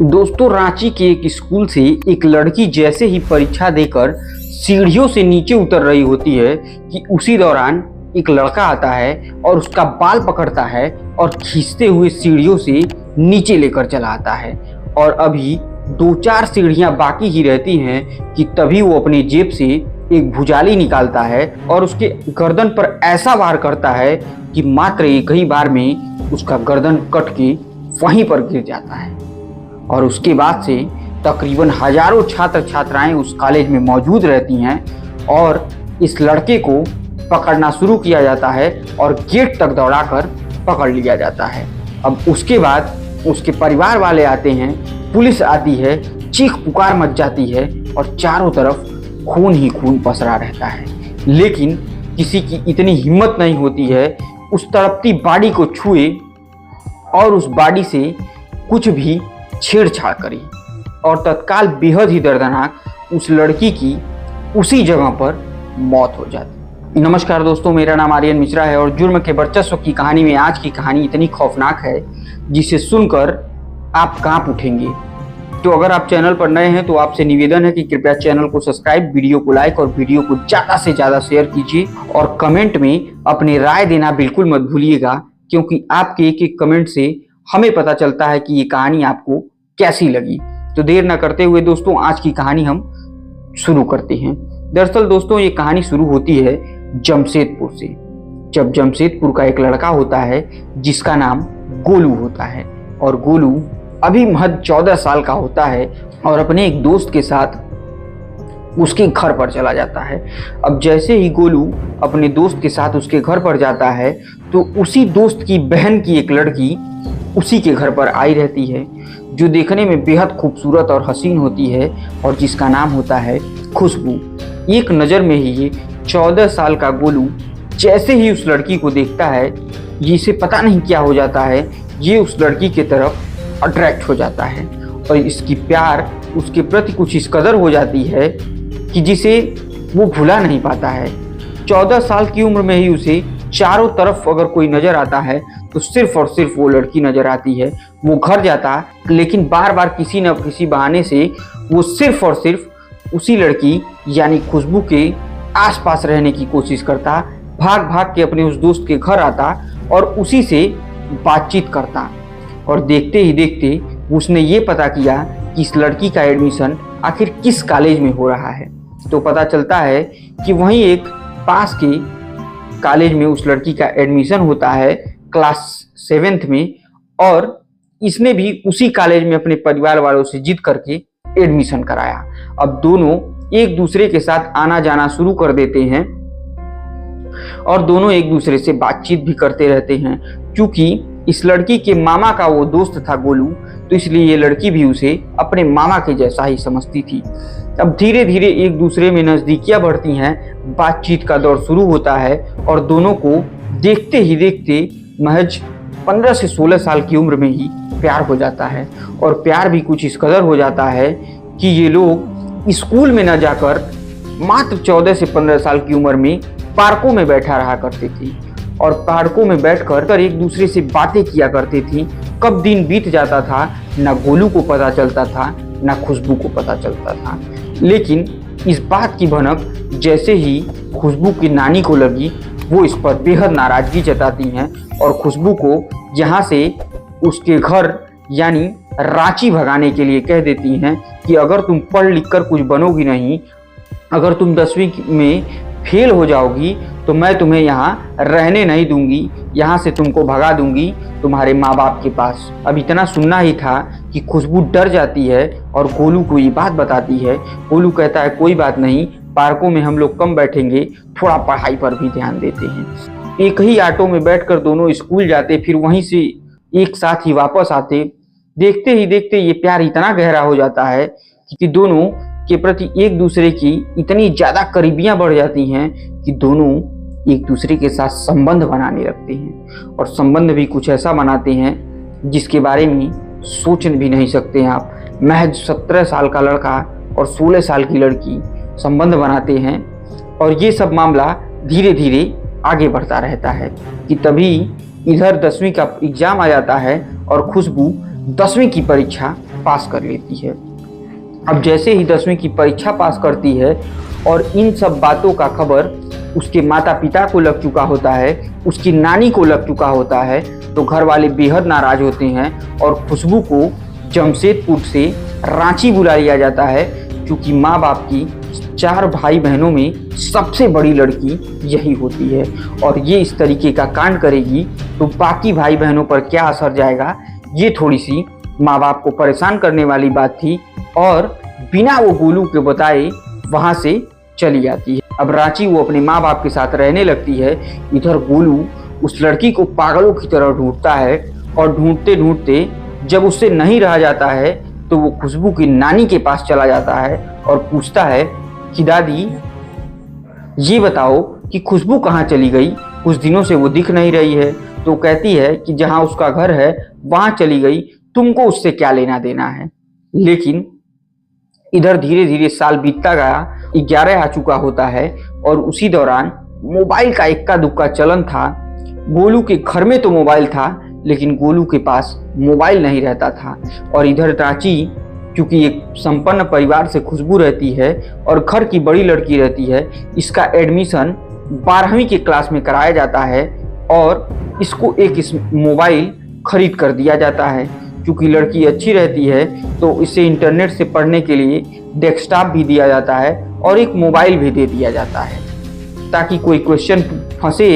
दोस्तों, रांची के एक स्कूल से एक लड़की जैसे ही परीक्षा देकर सीढ़ियों से नीचे उतर रही होती है कि उसी दौरान एक लड़का आता है और उसका बाल पकड़ता है और खींचते हुए सीढ़ियों से नीचे लेकर चला आता है। और अभी 2-4 सीढ़ियां बाकी ही रहती हैं कि तभी वो अपनी जेब से एक भुजाली निकालता है और उसके गर्दन पर ऐसा वार करता है कि मात्र एक ही बार में उसका गर्दन कट के वहीं पर गिर जाता है। और उसके बाद से तकरीबन हजारों छात्र छात्राएं उस कॉलेज में मौजूद रहती हैं और इस लड़के को पकड़ना शुरू किया जाता है और गेट तक दौड़ाकर पकड़ लिया जाता है। अब उसके बाद उसके परिवार वाले आते हैं, पुलिस आती है, चीख पुकार मच जाती है और चारों तरफ खून ही खून पसरा रहता है। लेकिन किसी की इतनी हिम्मत नहीं होती है उस तड़पती बॉडी को छुए और उस बॉडी से कुछ भी छेड़छाड़ करी और तत्काल बेहद ही दर्दनाक उस लड़की की उसी जगह पर मौत हो जाती। नमस्कार दोस्तों, मेरा नाम आर्यन मिश्रा है और जुर्म के वर्चस्व की कहानी में आज की कहानी इतनी खौफनाक है जिसे सुनकर आप कांप उठेंगे। तो अगर आप चैनल पर नए हैं तो आपसे निवेदन है कि कृपया चैनल को सब्सक्राइब, वीडियो को लाइक और वीडियो को ज़्यादा से ज़्यादा शेयर कीजिए और कमेंट में अपनी राय देना बिल्कुल मत भूलिएगा, क्योंकि आपके एक एक कमेंट से हमें पता चलता है कि ये कहानी आपको कैसी लगी। तो देर न करते हुए दोस्तों, आज की कहानी हम शुरू करते हैं। दरअसल दोस्तों, ये कहानी शुरू होती है जमशेदपुर से। जब जमशेदपुर का एक लड़का होता है जिसका नाम गोलू होता है और गोलू अभी महज 14 साल का होता है और अपने एक दोस्त के साथ उसके घर पर चला जाता है। अब जैसे ही गोलू अपने दोस्त के साथ उसके घर पर जाता है तो उसी दोस्त की बहन की एक लड़की उसी के घर पर आई रहती है, जो देखने में बेहद खूबसूरत और हसीन होती है और जिसका नाम होता है खुशबू। एक नज़र में ही ये 14 साल का गोलू जैसे ही उस लड़की को देखता है, जिसे पता नहीं क्या हो जाता है, ये उस लड़की के तरफ अट्रैक्ट हो जाता है और इसकी प्यार उसके प्रति कुछ इस कदर हो जाती है कि जिसे वो भुला नहीं पाता है। 14 साल की उम्र में ही उसे चारों तरफ अगर कोई नज़र आता है तो सिर्फ और सिर्फ वो लड़की नज़र आती है। वो घर जाता, लेकिन बार बार किसी न किसी बहाने से वो सिर्फ और सिर्फ उसी लड़की यानी खुशबू के आसपास रहने की कोशिश करता, भाग भाग के अपने उस दोस्त के घर आता और उसी से बातचीत करता। और देखते ही देखते उसने ये पता किया कि इस लड़की का एडमिशन आखिर किस कॉलेज में हो रहा है। तो पता चलता है कि वहीं एक पास के कॉलेज में उस लड़की का एडमिशन होता है क्लास 7th में, और इसने भी उसी कॉलेज में अपने परिवार वालों से जिद करके एडमिशन कराया। अब दोनों एक दूसरे के साथ आना जाना शुरू कर देते हैं और दोनों एक दूसरे से बातचीत भी करते रहते हैं। क्योंकि इस लड़की के मामा का वो दोस्त था गोलू, तो इसलिए ये लड़की भी उसे अपने मामा के जैसा ही समझती थी। अब धीरे धीरे एक दूसरे में नज़दीकियां बढ़ती हैं, बातचीत का दौर शुरू होता है और दोनों को देखते ही देखते महज 15 से 16 साल की उम्र में ही प्यार हो जाता है। और प्यार भी कुछ इस कदर हो जाता है कि ये लोग स्कूल में न जाकर मात्र 14 से 15 साल की उम्र में पार्कों में बैठा रहा करते थे और पार्कों में बैठकर एक दूसरे से बातें किया करते थे। कब दिन बीत जाता था ना गोलू को पता चलता था, ना खुशबू को पता चलता था। लेकिन इस बात की भनक जैसे ही खुशबू की नानी को लगी, वो इस पर बेहद नाराज़गी जताती हैं और खुशबू को यहाँ से उसके घर यानी रांची भगाने के लिए कह देती हैं कि अगर तुम पढ़ लिख कर कुछ बनोगी नहीं, अगर तुम 10वीं में फेल हो जाओगी तो मैं तुम्हें यहाँ रहने नहीं दूंगी, यहाँ से तुमको भगा दूंगी तुम्हारे माँ बाप के पास। अब इतना सुनना ही था कि खुशबू डर जाती है और गोलू को ये बात बताती है। गोलू कहता है कोई बात नहीं, पार्कों में हम लोग कम बैठेंगे, थोड़ा पढ़ाई पर भी ध्यान देते हैं। एक ही ऑटो में बैठकर दोनों स्कूल जाते, फिर वहीं से एक साथ ही वापस आते। देखते ही देखते ये प्यार इतना गहरा हो जाता है कि दोनों के प्रति एक दूसरे की इतनी ज़्यादा करीबियां बढ़ जाती हैं कि दोनों एक दूसरे के साथ संबंध बनाने लगते हैं। और संबंध भी कुछ ऐसा बनाते हैं जिसके बारे में सोच भी नहीं सकते आप। महज 17 साल का लड़का और 16 साल की लड़की संबंध बनाते हैं और ये सब मामला धीरे धीरे आगे बढ़ता रहता है कि तभी इधर 10वीं का एग्ज़ाम आ जाता है और खुशबू 10वीं की परीक्षा पास कर लेती है। अब जैसे ही 10वीं की परीक्षा पास करती है और इन सब बातों का खबर उसके माता पिता को लग चुका होता है, उसकी नानी को लग चुका होता है, तो घर वाले बेहद नाराज होते हैं और खुशबू को जमशेदपुर से रांची बुला लिया जाता है, क्योंकि माँ बाप की 4 भाई बहनों में सबसे बड़ी लड़की यही होती है और ये इस तरीके का कांड करेगी तो बाकी भाई बहनों पर क्या असर जाएगा, ये थोड़ी सी माँ बाप को परेशान करने वाली बात थी और बिना वो गोलू के बताए वहाँ से चली जाती है। अब रांची वो अपने माँ बाप के साथ रहने लगती है। इधर गोलू उस लड़की को पागलों की तरह ढूंढता है और ढूंढते ढूंढते जब उससे नहीं रहा जाता है तो वो खुशबू की नानी के पास चला जाता है और पूछता है कि दादी ये बताओ कि खुशबू कहाँ चली गई, कुछ दिनों से वो दिख नहीं रही है। तो कहती है कि जहाँ उसका घर है वहाँ चली गई, तुमको उससे क्या लेना देना है। लेकिन इधर धीरे धीरे साल बीतता गया, 11 आ चुका होता है और उसी दौरान मोबाइल का इक्का दुक्का चलन था। गोलू के घर में तो मोबाइल था लेकिन गोलू के पास मोबाइल नहीं रहता था। और इधर रांची क्योंकि एक संपन्न परिवार से खुशबू रहती है और घर की बड़ी लड़की रहती है, इसका एडमिशन 12वीं के क्लास में कराया जाता है और इसको एक मोबाइल खरीद कर दिया जाता है। क्योंकि लड़की अच्छी रहती है तो इसे इंटरनेट से पढ़ने के लिए डेस्कटॉप भी दिया जाता है और एक मोबाइल भी दे दिया जाता है ताकि कोई क्वेश्चन फंसे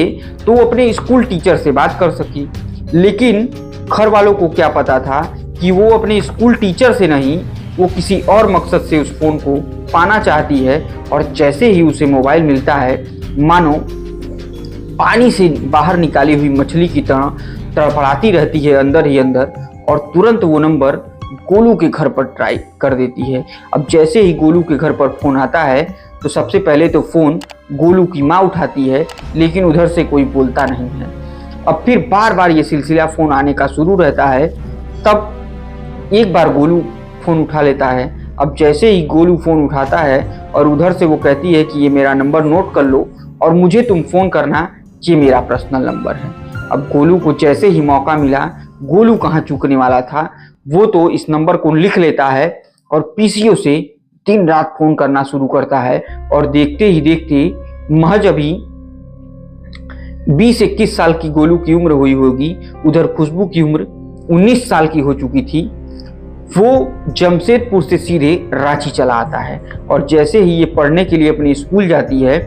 तो वो अपने स्कूल टीचर से बात कर सके। लेकिन घर वालों को क्या पता था कि वो अपने स्कूल टीचर से नहीं, वो किसी और मकसद से उस फोन को पाना चाहती है। और जैसे ही उसे मोबाइल मिलता है मानो पानी से बाहर निकाली हुई मछली की तरह तड़फड़ाती रहती है अंदर ही अंदर और तुरंत वो नंबर गोलू के घर पर ट्राई कर देती है। अब जैसे ही गोलू के घर पर फ़ोन आता है तो सबसे पहले तो फ़ोन गोलू की माँ उठाती है, लेकिन उधर से कोई बोलता नहीं है। अब फिर बार बार ये सिलसिला फ़ोन आने का शुरू रहता है। तब एक बार गोलू फ़ोन उठा लेता है। अब जैसे ही गोलू फ़ोन उठाता है और उधर से वो कहती है कि ये मेरा नंबर नोट कर लो और मुझे तुम फ़ोन करना, ये मेरा पर्सनल नंबर है। अब गोलू को जैसे ही मौका मिला, गोलू कहाँ चूकने वाला था, वो तो इस नंबर को लिख लेता है और पीसीओ से दिन रात फ़ोन करना शुरू करता है। और देखते ही देखते महज अभी 20-21 साल की गोलू की उम्र हुई होगी, उधर खुशबू की उम्र 19 साल की हो चुकी थी। वो जमशेदपुर से सीधे रांची चला आता है और जैसे ही ये पढ़ने के लिए अपने स्कूल जाती है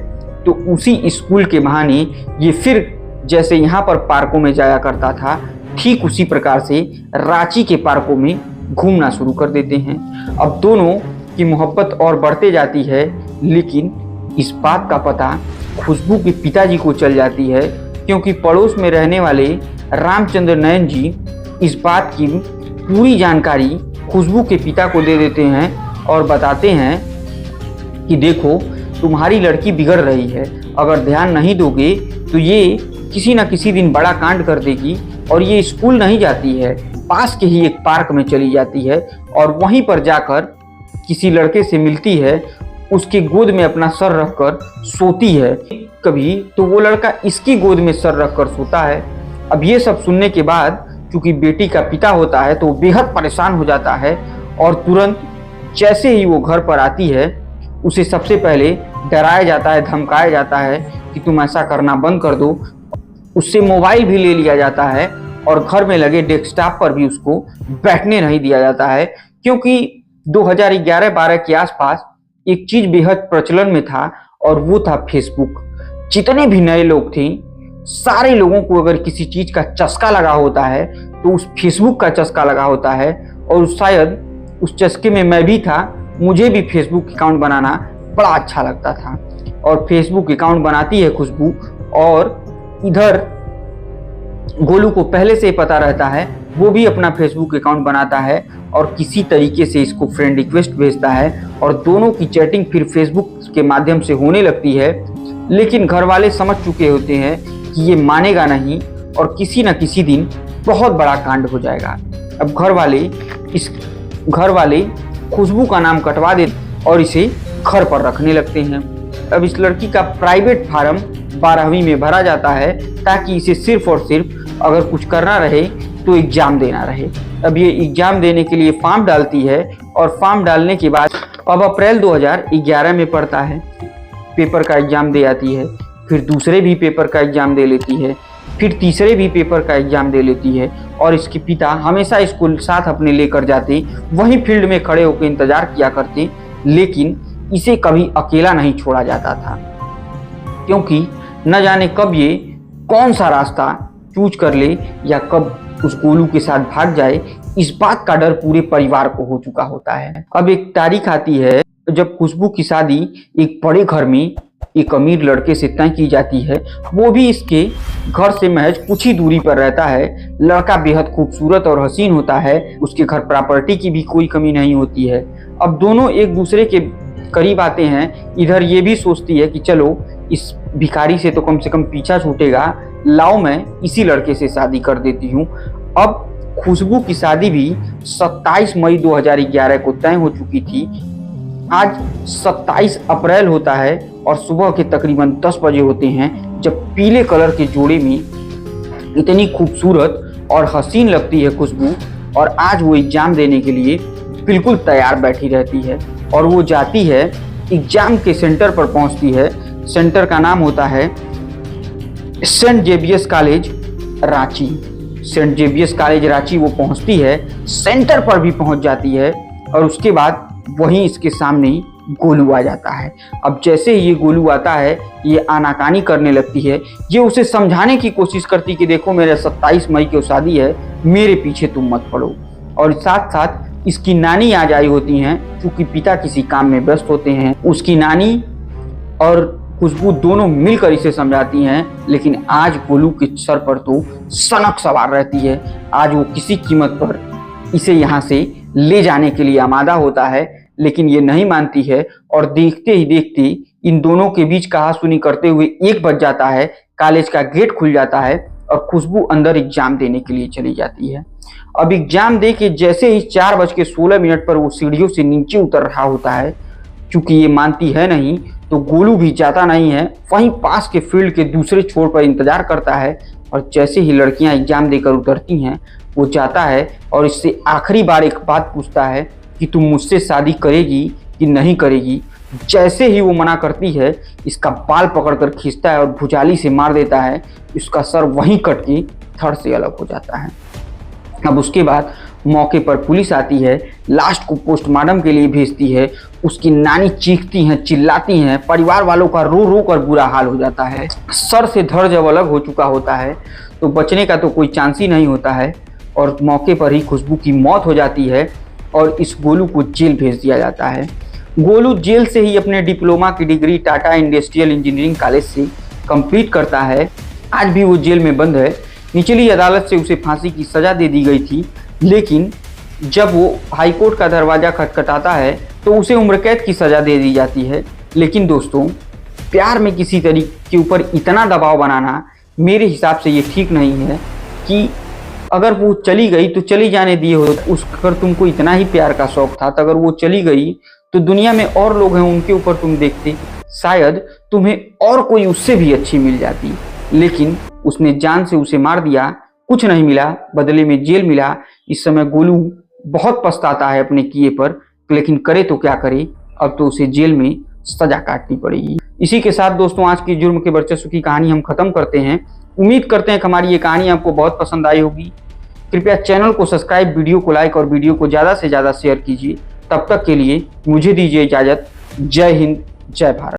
तो उसी स्कूल के बहाने ये फिर जैसे यहाँ पर पार्कों में जाया करता था, ठीक उसी प्रकार से रांची के पार्कों में घूमना शुरू कर देते हैं। अब दोनों की मोहब्बत और बढ़ते जाती है, लेकिन इस बात का पता खुशबू के पिताजी को चल जाती है, क्योंकि पड़ोस में रहने वाले रामचंद्र नयन जी इस बात की पूरी जानकारी खुशबू के पिता को दे देते हैं और बताते हैं कि देखो तुम्हारी लड़की बिगड़ रही है, अगर ध्यान नहीं दोगे तो ये किसी न किसी दिन बड़ा कांड कर देगी और ये स्कूल नहीं जाती है, पास के ही एक पार्क में चली जाती है और वहीं पर जाकर किसी लड़के से मिलती है, उसके गोद में अपना सर रखकर सोती है। कभी तो वो लड़का इसकी गोद में सर रखकर सोता है। अब ये सब सुनने के बाद क्योंकि बेटी का पिता होता है तो वो बेहद परेशान हो जाता है और तुरंत जैसे ही वो घर पर आती है उसे सबसे पहले डराया जाता है, धमकाया जाता है कि तुम ऐसा करना बंद कर दो। उससे मोबाइल भी ले लिया जाता है और घर में लगे डेस्कटॉप पर भी उसको बैठने नहीं दिया जाता है, क्योंकि 2011-12 के आसपास एक चीज बेहद प्रचलन में था और वो था फेसबुक। जितने भी नए लोग थे, सारे लोगों को अगर किसी चीज का चस्का लगा होता है तो उस फेसबुक का चस्का लगा होता है। और शायद उस चस्के में मैं भी था, मुझे भी फेसबुक अकाउंट बनाना बड़ा अच्छा लगता था। और फेसबुक अकाउंट बनाती है खुशबू और इधर गोलू को पहले से ही पता रहता है, वो भी अपना फेसबुक अकाउंट बनाता है और किसी तरीके से इसको फ्रेंड रिक्वेस्ट भेजता है और दोनों की चैटिंग फिर फेसबुक के माध्यम से होने लगती है। लेकिन घर वाले समझ चुके होते हैं कि ये मानेगा नहीं और किसी न किसी दिन बहुत बड़ा कांड हो जाएगा। अब घर वाले खुशबू का नाम कटवा देते और इसे घर पर रखने लगते हैं। अब इस लड़की का प्राइवेट फार्म 12वीं में भरा जाता है ताकि इसे सिर्फ और सिर्फ अगर कुछ करना रहे तो एग्जाम देना रहे। अब ये एग्जाम देने के लिए फॉर्म डालती है और फॉर्म डालने के बाद अब अप्रैल 2011 में पढ़ता है, पेपर का एग्जाम दे आती है, फिर दूसरे भी पेपर का एग्जाम दे लेती है, फिर तीसरे भी पेपर का एग्जाम दे लेती है। और इसके पिता हमेशा स्कूल साथ अपने लेकर जाते, वहीं फील्ड में खड़े होकर इंतजार किया करते, लेकिन इसे कभी अकेला नहीं छोड़ा जाता था, क्योंकि न जाने कब ये कौन सा रास्ता चूज कर ले या कब उस गोलू के साथ भाग जाए, इस बात का डर पूरे परिवार को हो चुका होता है। अब एक तारीख आती है जब खुशबू की शादी एक बड़े घर में एक अमीर लड़के से तय की जाती है। वो भी इसके घर से महज कुछ ही दूरी पर रहता है। लड़का बेहद खूबसूरत और हसीन होता है, उसके घर प्रॉपर्टी की भी कोई कमी नहीं होती है। अब दोनों एक दूसरे के करीब आते हैं। इधर ये भी सोचती है कि चलो इस भिखारी से तो कम से कम पीछा छूटेगा, लाओ मैं इसी लड़के से शादी कर देती हूँ। अब खुशबू की शादी भी 27 मई 2011 को तय हो चुकी थी। आज 27 अप्रैल होता है और सुबह के तकरीबन 10 बजे होते हैं जब पीले कलर के जोड़े में इतनी खूबसूरत और हसीन लगती है खुशबू। और आज वो एग्जाम देने के लिए बिल्कुल तैयार बैठी रहती है और वो जाती है एग्जाम के सेंटर पर पहुंचती है। सेंटर का नाम होता है saint Xavier's college Ranchi. Saint Xavier's college Ranchi वो पहुंचती है, सेंटर पर भी पहुंच जाती है और उसके बाद वहीं इसके सामने गोलू आ जाता है। अब जैसे ही ये गोलू आता है, ये आनाकानी करने लगती है। ये उसे समझाने की कोशिश करती कि देखो मेरे 27 मई की शादी है, मेरे पीछे तुम मत पड़ो। और साथ साथ इसकी नानी आ जाई होती हैं, क्योंकि पिता किसी काम में व्यस्त होते हैं। उसकी नानी और खुशबू दोनों मिलकर इसे समझाती हैं, लेकिन आज गोलू के सर पर तो सनक सवार रहती है। आज वो किसी कीमत पर इसे यहाँ से ले जाने के लिए आमादा होता है, लेकिन ये नहीं मानती है। और देखते ही देखते इन दोनों के बीच कहासुनी करते हुए 1 बज जाता है, कॉलेज का गेट खुल जाता है और खुशबू अंदर एग्जाम देने के लिए चली जाती है। अब एग्जाम दे के जैसे ही 4:16 पर वो सीढ़ियों से नीचे उतर रहा होता है, चूंकि ये मानती है नहीं तो गोलू भी जाता नहीं है, वहीं पास के फील्ड के दूसरे छोर पर इंतजार करता है। और जैसे ही लड़कियां एग्जाम देकर उतरती हैं, वो जाता है और इससे आखिरी बार एक बात पूछता है कि तुम मुझसे शादी करेगी कि नहीं करेगी। जैसे ही वो मना करती है, इसका बाल पकड़कर खींचता है और भुजाली से मार देता है। इसका सर वहीं कट के धड़ से अलग हो जाता है। अब उसके बाद मौके पर पुलिस आती है, लाश को पोस्टमार्टम के लिए भेजती है। उसकी नानी चीखती हैं, चिल्लाती हैं, परिवार वालों का रो रो कर बुरा हाल हो जाता है। सर से धड़ जब अलग हो चुका होता है तो बचने का तो कोई चांस ही नहीं होता है और मौके पर ही खुशबू की मौत हो जाती है और इस गोलू को जेल भेज दिया जाता है। गोलू जेल से ही अपने डिप्लोमा की degree Tata industrial engineering college से कंप्लीट करता है। आज भी वो जेल में बंद है। निचली अदालत से उसे फांसी की सज़ा दे दी गई थी, लेकिन जब वो हाईकोर्ट का दरवाज़ा खटखटाता है तो उसे उम्र कैद की सज़ा दे दी जाती है। लेकिन दोस्तों, प्यार में किसी तरीके के ऊपर इतना दबाव बनाना मेरे हिसाब से ये ठीक नहीं है कि अगर वो चली गई तो चली जाने दिए हो। उस अगर तुमको इतना ही प्यार का शौक था तो अगर वो चली गई तो दुनिया में और लोग हैं, उनके ऊपर तुम देखते, शायद तुम्हें और कोई उससे भी अच्छी मिल जाती। लेकिन उसने जान से उसे मार दिया, कुछ नहीं मिला, बदले में जेल मिला। इस समय गोलू बहुत पछताता है अपने किए पर, लेकिन करे तो क्या करे, अब तो उसे जेल में सजा काटनी पड़ेगी। इसी के साथ दोस्तों, आज की जुर्म के वर्चस्व की कहानी हम खत्म करते हैं। उम्मीद करते हैं कि हमारी ये कहानी आपको बहुत पसंद आई होगी। कृपया चैनल को सब्सक्राइब, वीडियो को लाइक और वीडियो को ज़्यादा से ज़्यादा शेयर कीजिए। तब तक के लिए मुझे दीजिए इजाज़त। जय हिंद, जय भारत।